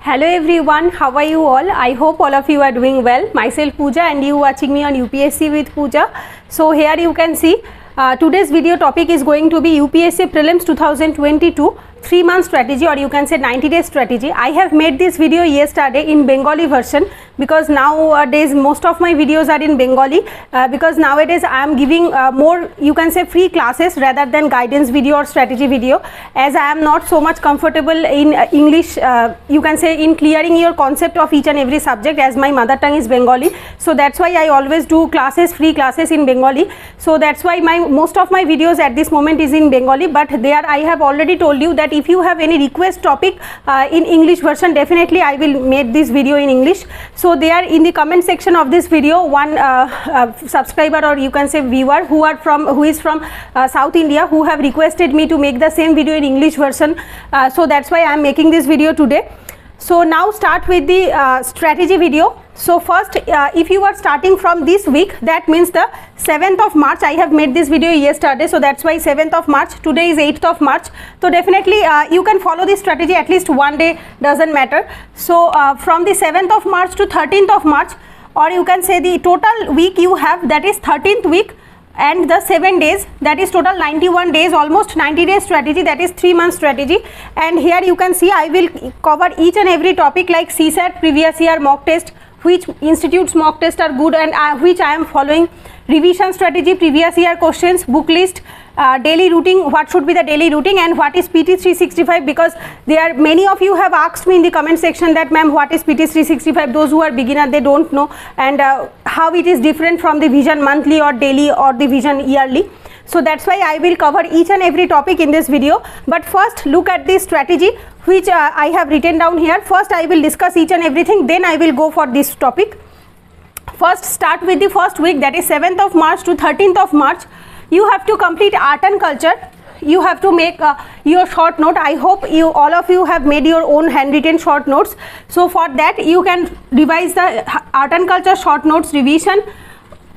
Hello everyone, how are you all? I hope all of you are doing well. Myself Pooja and you watching me on UPSC with Pooja. So here you can see today's video topic is going to be UPSC Prelims 2022 3-month strategy, or you can say 90-day strategy. I have made this video yesterday in Bengali version because nowadays most of my videos are in Bengali because nowadays I am giving more, you can say, free classes rather than guidance video or strategy video, as I am not so much comfortable in English, you can say, in clearing your concept of each and every subject, as my mother tongue is Bengali. So that's why I always do classes, free classes in Bengali. So that's why most of my videos at this moment is in Bengali, but there I have already told you that if you have any request topic in English version, definitely I will make this video in English. So there in the comment section of this video, one subscriber, or you can say viewer, who is from South India, who have requested me to make the same video in English version. So that's why I am making this video today. So now start with the strategy video. So first, if you are starting from this week, that means the 7th of March. I have made this video yesterday, so that's why 7th of March. Today is 8th of March. So definitely you can follow this strategy at least one day, doesn't matter. So from the 7th of March to 13th of March, or you can say the total week you have, that is 13th week, and the 7 days, that is total 91 days, almost 90-day strategy, that is 3-month strategy. And here you can see I will cover each and every topic like CSAT, previous year mock test, which institutes mock test are good and which I am following, revision strategy, previous year questions, book list, daily routine, what should be the daily routine, and what is PT 365, because there many of you have asked me in the comment section that ma'am, what is PT 365, those who are beginner, they don't know, and how it is different from the vision monthly or daily or the vision yearly. So that's why I will cover each and every topic in this video. But first look at this strategy which I have written down here. First I will discuss each and everything, then I will go for this topic. First start with the first week, that is 7th of March to 13th of March. You have to complete art and culture. You have to make your short note. I hope all of you have made your own handwritten short notes. So for that you can revise the art and culture short notes revision,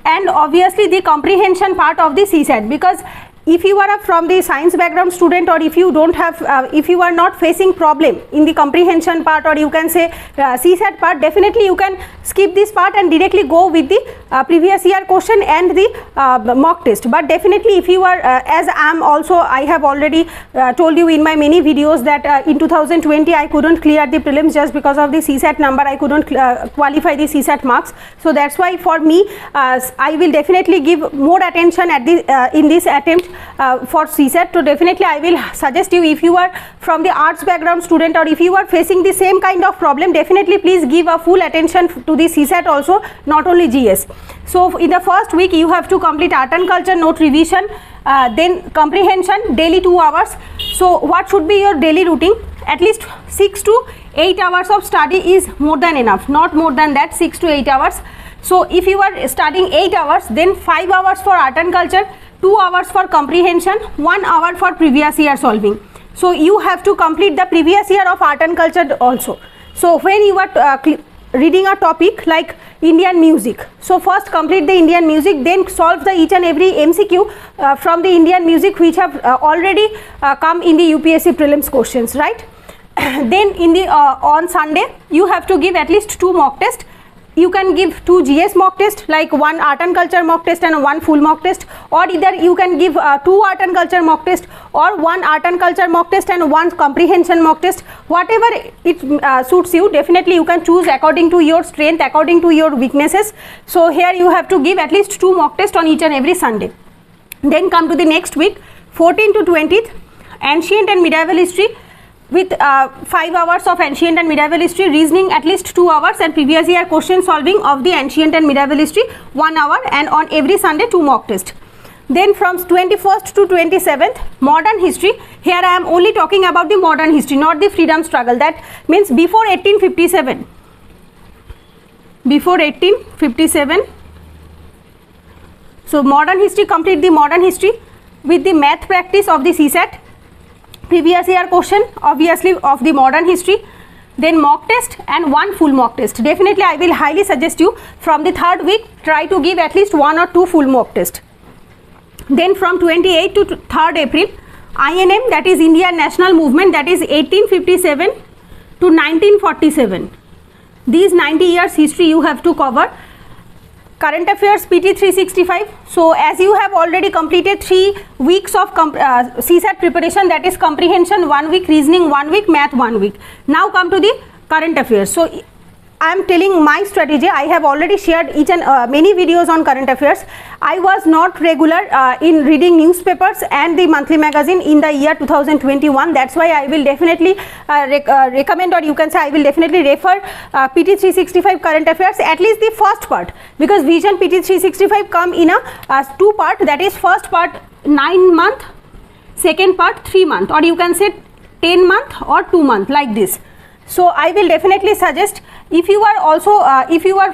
and obviously the comprehension part of the CSAT, because if you are from the science background student, or if you don't have if you are not facing problem in the comprehension part, or you can say CSAT part, definitely you can skip this part and directly go with the previous year question and the mock test. But definitely if you are as I have already told you in my many videos that in 2020 I couldn't clear the prelims just because of the CSAT number. I couldn't qualify the CSAT marks. So that's why for me I will definitely give more attention at the in this attempt for CSAT. So definitely I will suggest you, if you are from the arts background student, or if you are facing the same kind of problem, definitely please give a full attention to the CSAT also, not only GS. So in the first week you have to complete art and culture note revision, then comprehension, daily 2 hours. So what should be your daily routine? At least 6 to 8 hours of study is more than enough, not more than that, 6 to 8 hours. So if you are studying 8 hours, then 5 hours for art and culture, 2 hours for comprehension, 1 hour for previous year solving. So you have to complete the previous year of art and culture also. So when you are reading a topic like Indian music, so first complete the Indian music, then solve the each and every MCQ from the Indian music which have already come in the UPSC prelims questions, right? Then in the on Sunday you have to give at least 2 mock tests. You can give 2 GS mock test, like 1 art and culture mock test and 1 full mock test, or either you can give 2 art and culture mock test, or 1 art and culture mock test and 1 comprehension mock test. Whatever it suits you, definitely you can choose according to your strength, according to your weaknesses. So here you have to give at least 2 mock tests on each and every Sunday. Then come to the next week, 14th to 20th, ancient and medieval history, with 5 hours of ancient and medieval history, reasoning at least 2 hours, and previous year question solving of the ancient and medieval history 1 hour, and on every Sunday 2 mock tests. Then from 21st to 27th, modern history. Here I am only talking about the modern history, not the freedom struggle. That means before 1857. Before 1857. So modern history, complete the modern history with the math practice of the CSAT, previous year question obviously of the modern history, then mock test and 1 full mock test. Definitely I will highly suggest you from the 3rd week try to give at least 1 or 2 full mock test. Then from 28th to 3rd April, INM, that is Indian National Movement, that is 1857 to 1947. These 90 years history you have to cover. Current affairs PT 365. So as you have already completed 3 weeks of CSAT preparation, that is comprehension 1 week, reasoning 1 week, math 1 week. Now come to the current affairs. So I am telling my strategy. I have already shared each and many videos on current affairs. I was not regular in reading newspapers and the monthly magazine in the year 2021. That's why I will definitely recommend, or you can say I will definitely refer PT 365 current affairs, at least the first part, because Vision PT 365 come in a 2 part. That is first part 9 month, second part 3 month, or you can say 10 month or 2 month, like this. So I will definitely suggest, if you are also if you are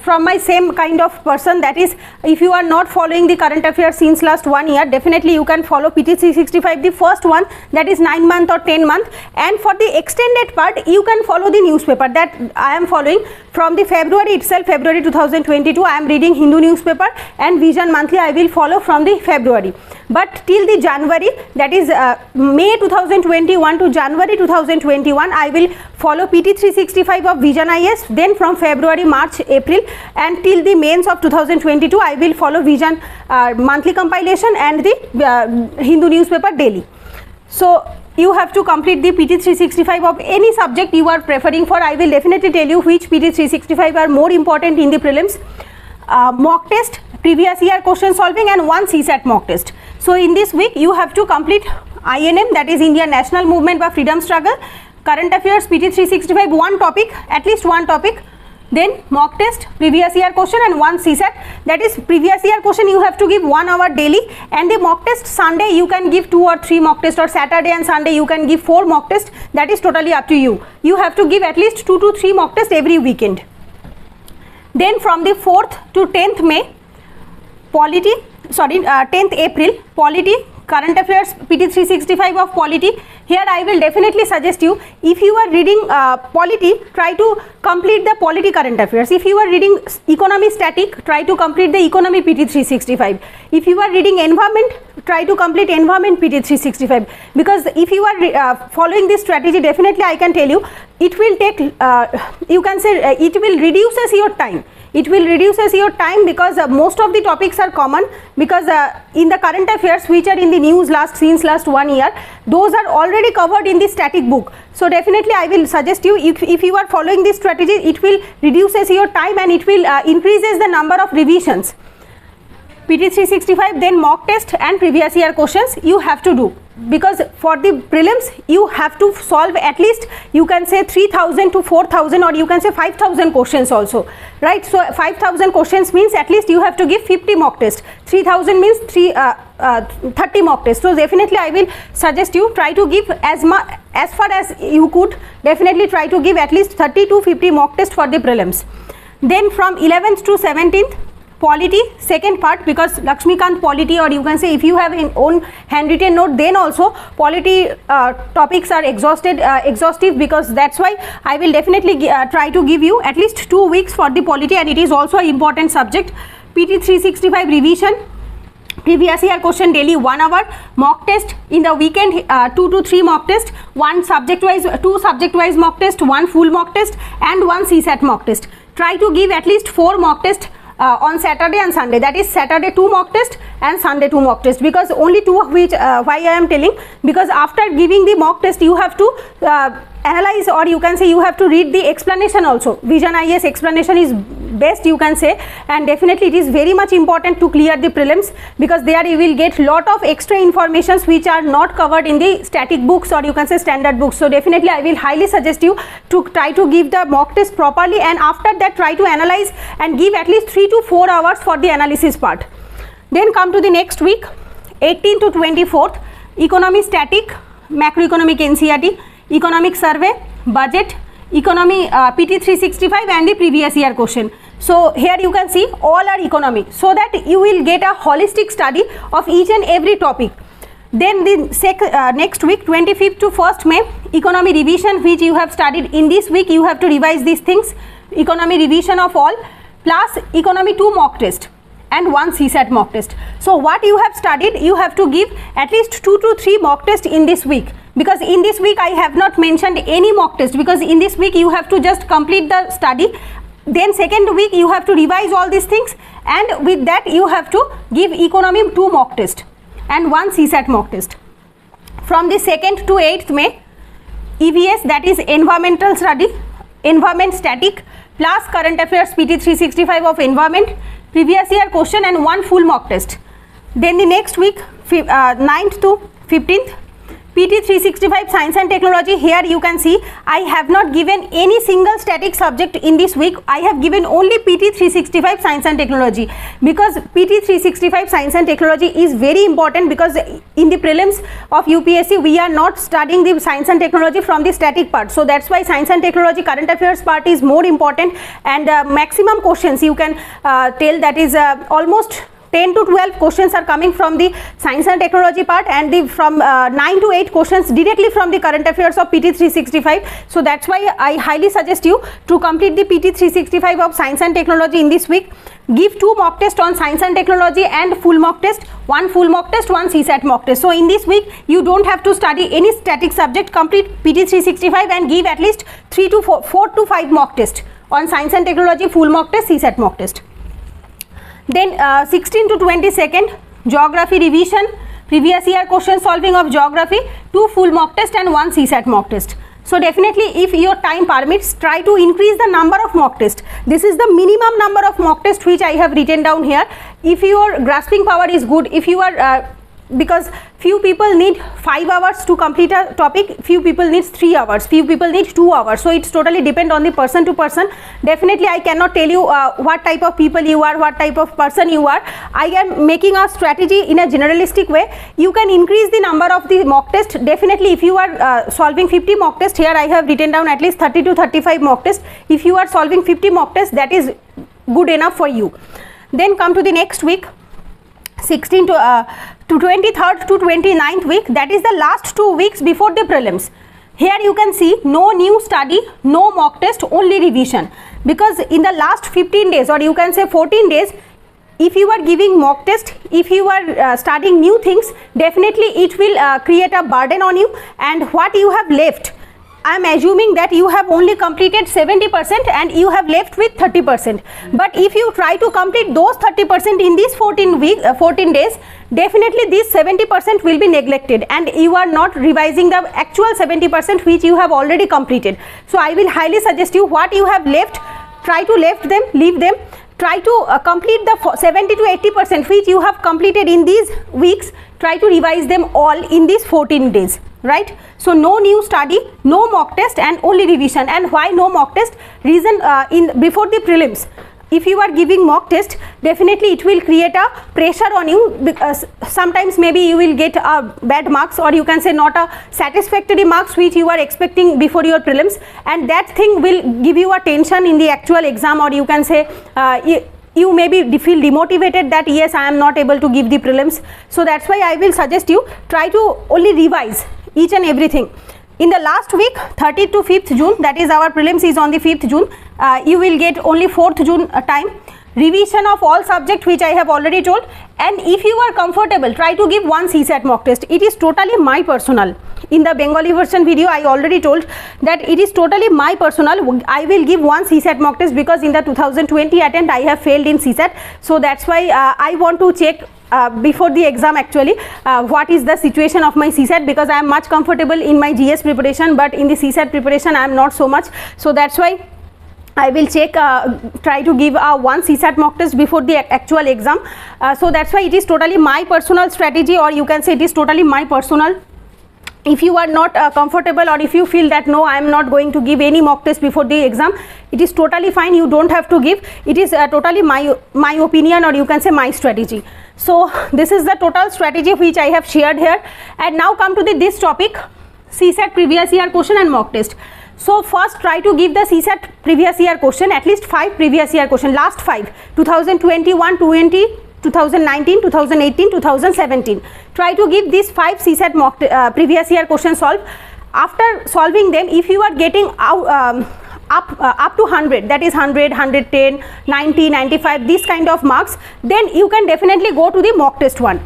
from my same kind of person, that is if you are not following the current affairs since last 1 year, definitely you can follow PT 365, the first one, that is 9 month or 10 month, and for the extended part you can follow the newspaper that I am following from the February itself. February 2022 I am reading Hindu newspaper, and Vision monthly I will follow from the February. But till the January, that is May 2021 to January 2021, I will follow PT 365 of Vision IS. Then from February, March, April, and till the mains of 2022, I will follow Vision monthly compilation and the Hindu newspaper daily. So you have to complete the PT 365 of any subject you are preferring for. I will definitely tell you which PT 365 are more important in the prelims. Mock test, previous year question solving, and 1 CSAT mock test. So in this week you have to complete INM, that is Indian National Movement for Freedom Struggle, current affairs PT 365, 1 topic, at least 1 topic, then mock test, previous year question, and 1 CSAT, that is previous year question you have to give 1 hour daily, and the mock test Sunday you can give 2 or 3 mock test, or Saturday and Sunday you can give 4 mock test. That is totally up to you. You have to give at least 2 to 3 mock test every weekend. Then from the 4th to 10th May, polity, 10th April, polity, current affairs PT 365 of polity. Here I will definitely suggest you, if you are reading polity, try to complete the polity current affairs. If you are reading economy static, try to complete the economy PT 365. If you are reading environment, try to complete environment PT 365, because if you are following this strategy, definitely I can tell you, it will take you can say it will reduces your time. It will reduces your time, because most of the topics are common, because in the current affairs which are in the news since last 1 year, those are already covered in the static book. So definitely I will suggest you, if you are following this strategy, it will reduces your time and it will increases the number of revisions. PT 365, then mock test and previous year questions you have to do, because for the prelims you have to solve at least, you can say 3000 to 4000, or you can say 5000 questions also, right? So 5000 questions means at least you have to give 50 mock tests. 3000 means 30 mock tests. So definitely I will suggest you try to give as far as you could. Definitely try to give at least 30 to 50 mock tests for the prelims. Then from 11th to 17th, polity, second part, because Lakshmikant polity, or you can say if you have in own handwritten note, then also polity topics are exhaustive, because that's why I will definitely try to give you at least 2 weeks for the polity, and it is also an important subject. PT 365 revision, previous year question daily 1 hour, mock test in the weekend 2 to 3 mock test, 2 subject wise mock test, 1 full mock test, and 1 CSAT mock test. Try to give at least 4 mock test on Saturday and Sunday, that is Saturday 2 mock test and Sunday 2 mock test, because only 2 of which why I am telling, because after giving the mock test you have to analyze, or you can say you have to read the explanation also. Vision IS explanation is best, you can say, and definitely it is very much important to clear the prelims, because there you will get lot of extra informations which are not covered in the static books, or you can say standard books. So definitely I will highly suggest you to try to give the mock test properly, and after that try to analyze and give at least 3 to 4 hours for the analysis part. Then come to the next week, 18th to 24th, economy static, macroeconomic NCERT, economic survey, budget, economy PT 365, and the previous year question. So here you can see all are economy, so that you will get a holistic study of each and every topic. Then the next week, 25th to 1st May, economy revision, which you have studied in this week, you have to revise these things, economy revision of all, plus economy 2 mock test, and 1 CSAT mock test. So what you have studied, you have to give at least 2 to 3 mock tests in this week, because in this week I have not mentioned any mock test, because in this week you have to just complete the study, then second week you have to revise all these things, and with that you have to give economy 2 mock test and 1 CSAT mock test. From the 2nd to 8th May, EVS, that is environmental study, environment static plus current affairs PT 365 of environment, previous year question and 1 full mock test. Then the next week 9th to 15th, PT 365 science and technology. Here you can see I have not given any single static subject in this week. I have given only PT 365 science and technology, because PT 365 science and technology is very important, because in the prelims of UPSC we are not studying the science and technology from the static part. So that's why science and technology current affairs part is more important, and maximum questions you can tell that is almost 10 to 12 questions are coming from the science and technology part, and from 9 to 8 questions directly from the current affairs of PT 365. So that's why I highly suggest you to complete the PT 365 of science and technology in this week. Give 2 mock tests on science and technology and full mock test, 1 full mock test, 1 CSAT mock test. So in this week you don't have to study any static subject. Complete PT 365 and give at least 4 to 5 mock tests on science and technology, full mock test, CSAT mock test. Then 16 to 22nd, geography revision, previous year question solving of geography, 2 full mock test and 1 CSAT mock test. So definitely if your time permits, try to increase the number of mock tests. This is the minimum number of mock tests which I have written down here. If your grasping power is good, if you are because few people need 5 hours to complete a topic, few people needs 3 hours, few people need 2 hours. So it's totally depend on the person to person. Definitely I cannot tell you what type of people you are, what type of person you are. I am making a strategy in a generalistic way. You can increase the number of the mock test. Definitely if you are solving 50 mock tests, here I have written down at least 30 to 35 mock tests. If you are solving 50 mock tests, that is good enough for you. Then come to the next week, 16 to 23rd to 29th week, that is the last 2 weeks before the prelims. Here you can see no new study, no mock test, only revision, because in the last 15 days or you can say 14 days, if you are giving mock test, if you are studying new things, definitely it will create a burden on you, and what you have left, I am assuming that you have only completed 70% and you have left with 30%. But if you try to complete those 30% in these 14 days, definitely this 70% will be neglected and you are not revising the actual 70% which you have already completed. So I will highly suggest you, what you have left, try to leave them. Try to complete the 70 to 80% which you have completed in these weeks. Try to revise them all in these 14 days, right? So no new study, no mock test and only revision. And why no mock test? Reason before the prelims, if you are giving mock test, definitely it will create a pressure on you, because sometimes maybe you will get bad marks, or you can say not a satisfactory marks which you are expecting before your prelims, and that thing will give you a tension in the actual exam, or you can say you maybe feel demotivated that yes, I am not able to give the prelims. So that's why I will suggest you try to only revise each and everything. In the last week, 30th to 5th June, that is our prelims is on the 5th June, you will get only 4th June time. Revision of all subject which I have already told, and if you are comfortable, try to give 1 CSAT mock test. It is totally my personal. In the Bengali version video, I already told that it is totally my personal. I will give 1 CSAT mock test because in the 2020 attempt I have failed in CSAT. So that's why I want to check before the exam actually what is the situation of my CSAT, because I am much comfortable in my GS preparation, but in the CSAT preparation I am not so much. So that's why I will check, try to give 1 CSAT mock test before the actual exam. So that's why it is totally my personal strategy, or you can say it is totally my personal. If you are not comfortable, or if you feel that no, I am not going to give any mock test before the exam, it is totally fine. You don't have to give. It is totally my opinion, or you can say my strategy. So this is the total strategy which I have shared here. And now come to this topic, CSAT previous year question and mock test. So first try to give the CSAT previous year question, at least 5 previous year question, last 5, 2021, 2019, 2018, 2017. Try to give these 5 CSAT mock previous year question solve. After solving them, if you are getting out up to 100, that is 100, 110, 90, 95, this kind of marks, then you can definitely go to the mock test one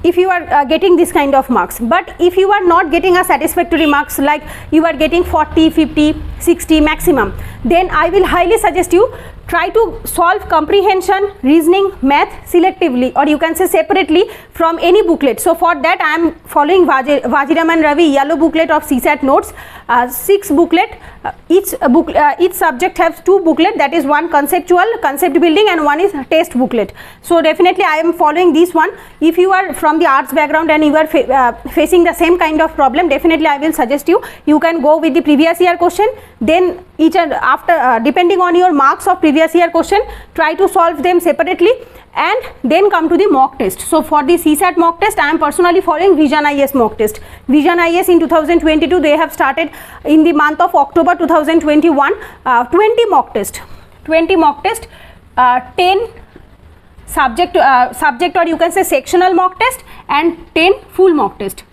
if you are getting this kind of marks. But if you are not getting a satisfactory marks, like you are getting 40, 50, 60 maximum, then I will highly suggest you try to solve comprehension, reasoning, math selectively, or you can say separately from any booklet. So for that I am following Vajiraman Ravi yellow booklet of CSAT notes, 6 booklet, each subject has 2 booklet, that is one conceptual, concept building, and one is test booklet. So definitely I am following this one. If you are from the arts background and you are facing the same kind of problem, definitely I will suggest you can go with the previous year question, then each and after depending on your marks of previous year question, try to solve them separately and then come to the mock test. So for the CSAT mock test, I am personally following Vision IAS mock test. Vision IAS in 2022, they have started in the month of October 2021, 20 mock test, 10 subject or you can say sectional mock test and 10 full mock test,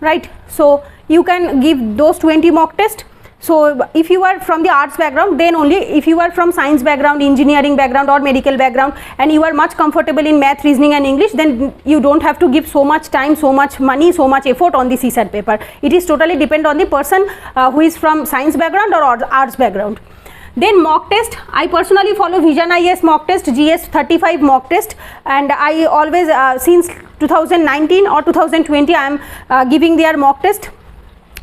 right? So you can give those 20 mock test. So if you are from the arts background, then only. If you are from science background, engineering background, or medical background, and you are much comfortable in math, reasoning and English, then you don't have to give so much time, so much money, so much effort on the CSAT paper. It is totally depend on the person who is from science background or arts background. Then mock test, I personally follow Vision IAS mock test, GS 35 mock test, and I always since 2019 or 2020 I am giving their mock test.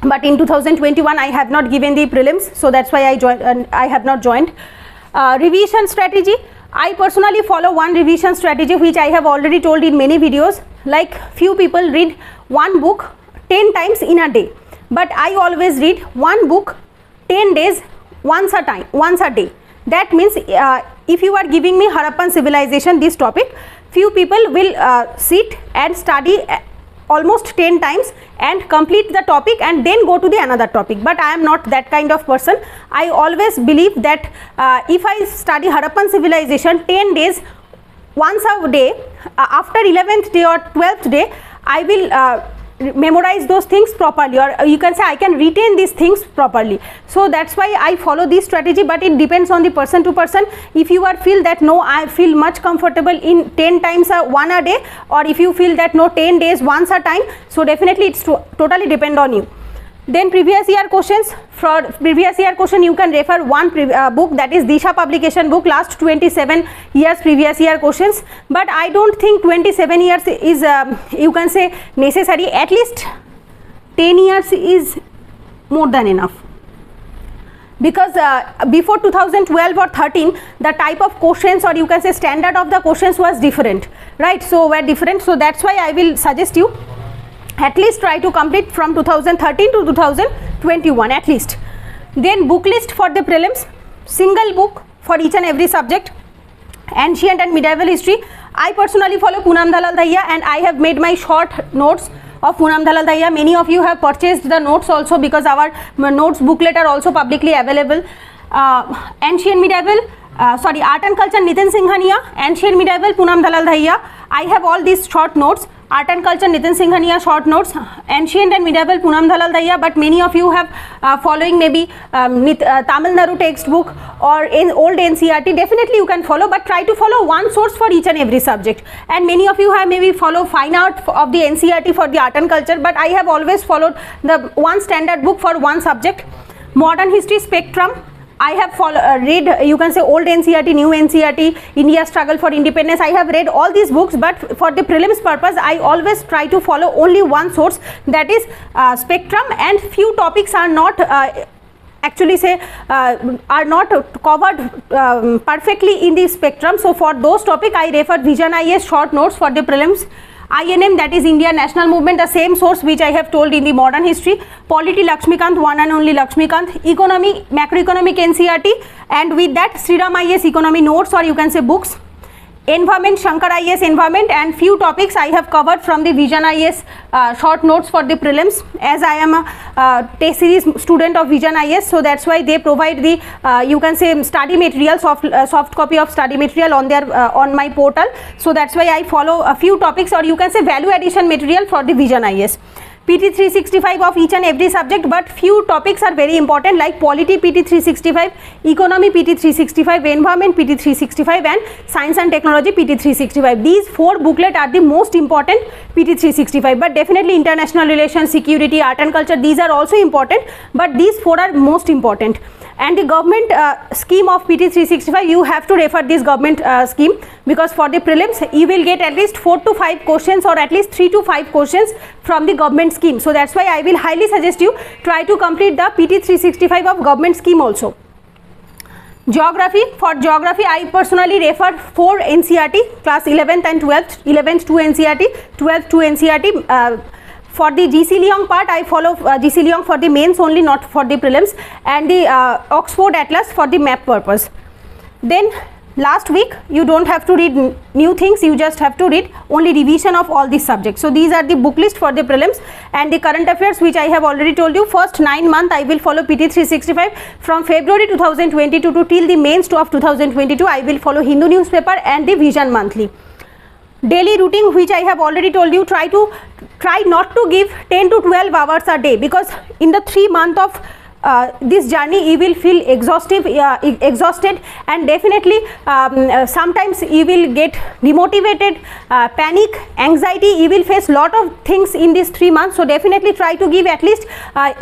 But in 2021 I have not given the prelims, so that's why I have not joined. Revision strategy, I personally follow one revision strategy which I have already told in many videos. Like few people read one book 10 times in a day, but I always read one book 10 days once a day. That means if you are giving me Harappan civilization, this topic, few people will sit and study almost 10 times and complete the topic and then go to the another topic. But I am not that kind of person. I always believe that if I study Harappan civilization 10 days once a day, after 11th day or 12th day I will memorize those things properly, or you can say I can retain these things properly. So that's why I follow this strategy, but it depends on the person to person. If you are feel that no, I feel much comfortable in 10 times one a day, or if you feel that no, 10 days once a time, so definitely it's totally depend on you. Then previous year questions, for previous year question you can refer one book, that is Disha publication book, last 27 years previous year questions. But I don't think 27 years is you can say necessary, at least 10 years is more than enough. Because before 2012 or 13 the type of questions, or you can say standard of the questions was different, right? So were different, so that's why I will suggest you at least try to complete from 2013 to 2021 at least. Then book list for the prelims, single book for each and every subject. Ancient and medieval history, I personally follow Poonam Dalal Dahiya, and I have made my short notes of Poonam Dalal Dahiya. Many of you have purchased the notes also, because our notes booklet are also publicly available. Ancient medieval, art and culture Nitin Singhania, ancient medieval Poonam Dalal Dahiya. I have all these short notes. Art and culture Nitin Singhania short notes, ancient and medieval Poonam Dalal Dahiya. But many of you have following maybe Tamil Nadu textbook or in old NCERT. Definitely you can follow, but try to follow one source for each and every subject. And many of you have maybe follow fine art of the NCERT for the art and culture, but I have always followed the one standard book for one subject. Modern history spectrum, I have read, you can say, old NCERT, new NCERT, India struggle for independence. I have read all these books, but for the prelims purpose I always try to follow only one source, that is spectrum, and few topics are not actually say are not covered perfectly in the spectrum. So for those topics I refer Vision IAS short notes for the prelims. INM, that is India National Movement, the same source which I have told in the modern history. Polity Lakshmikant, one and only Lakshmikant. Economy, macroeconomic NCERT, and with that Sriram IAS economy notes, or you can say books. Environment, Shankar IAS environment, and few topics I have covered from the Vision IAS short notes for the prelims, as I am a test series student of Vision IAS, so that's why they provide the you can say study material, soft copy of study material on their on my portal. So that's why I follow a few topics, or you can say value addition material for the Vision IAS. PT 365 of each and every subject, but few topics are very important like polity PT 365, economy PT 365, environment PT 365 and science and technology PT 365. These 4 booklets are the most important PT 365, but definitely international relations, security, art and culture, these are also important, but these 4 are most important. And the government scheme of PT 365, you have to refer this government scheme, because for the prelims you will get at least 4 to 5 questions or at least 3 to 5 questions from the government scheme. So that's why I will highly suggest you try to complete the PT 365 of government scheme also. Geography, for geography I personally refer 4 NCERT, class 11th and 12th, 11th 2 NCERT, 12th 2 NCERT. For the GC Leong part, I follow GC Leong for the mains only, not for the prelims, and the Oxford Atlas for the map purpose. Then last week you don't have to read new things, you just have to read only revision of all these subjects. So these are the book list for the prelims, and the current affairs which I have already told you. First 9 months I will follow PT 365 from February 2022 to till the mains of 2022. I will follow Hindu newspaper and the Vision monthly. Daily routine which I have already told you, try not to give 10 to 12 hours a day, because in the 3 months of this journey you will feel exhausted, and definitely sometimes you will get demotivated, panic, anxiety, you will face lot of things in these 3 months. So definitely try to give at least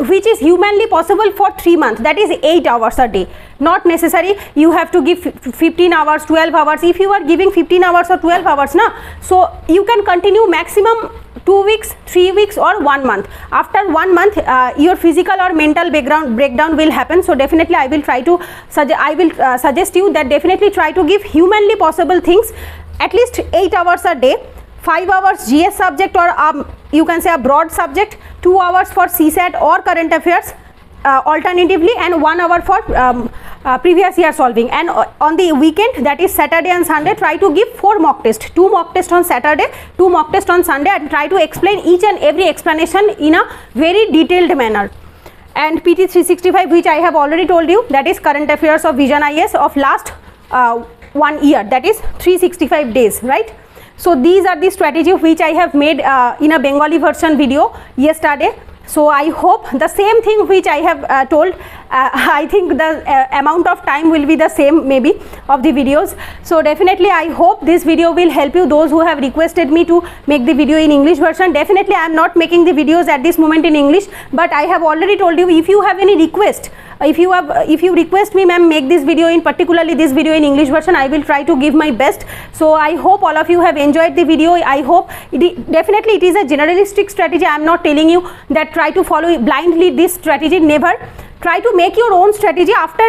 which is humanly possible for 3 months, that is 8 hours a day. Not necessary you have to give 15 hours, 12 hours. If you are giving 15 hours or 12 hours na, so you can continue maximum 2 weeks, 3 weeks or 1 month. After 1 month your physical or mental breakdown will happen. So definitely I will try to suggest you that definitely try to give humanly possible things at least 8 hours a day. 5 hours GS subject, or you can say a broad subject, 2 hours for CSAT or current affairs alternatively, and 1 hour for previous year solving. And on the weekend, that is Saturday and Sunday, try to give 4 mock tests, 2 mock tests on Saturday, 2 mock tests on Sunday, and try to explain each and every explanation in a very detailed manner. And PT 365 which I have already told you, that is current affairs of Vision IS of last 1 year, that is 365 days, right? So these are the strategy which I have made in a Bengali version video yesterday. So I hope the same thing which I have told, I think the amount of time will be the same maybe of the videos. So definitely I hope this video will help you, those who have requested me to make the video in English version. Definitely I am not making the videos at this moment in English, but I have already told you, if you have any request, if you request me, ma'am, make this video in particularly this video in English version, I will try to give my best. So I hope all of you have enjoyed the video. I hope definitely it is a generalistic strategy. I am not telling you that try to follow blindly this strategy, never. Try to make your own strategy. After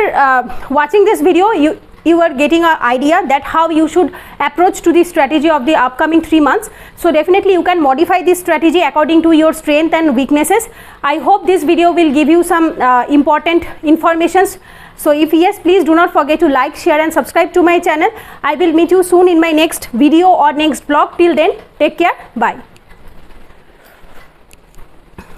watching this video, you are getting an idea that how you should approach to the strategy of the upcoming 3 months. So definitely you can modify this strategy according to your strength and weaknesses. I hope this video will give you some important informations. So if yes, please do not forget to like, share and subscribe to my channel. I will meet you soon in my next video or next vlog. Till then, take care. Bye.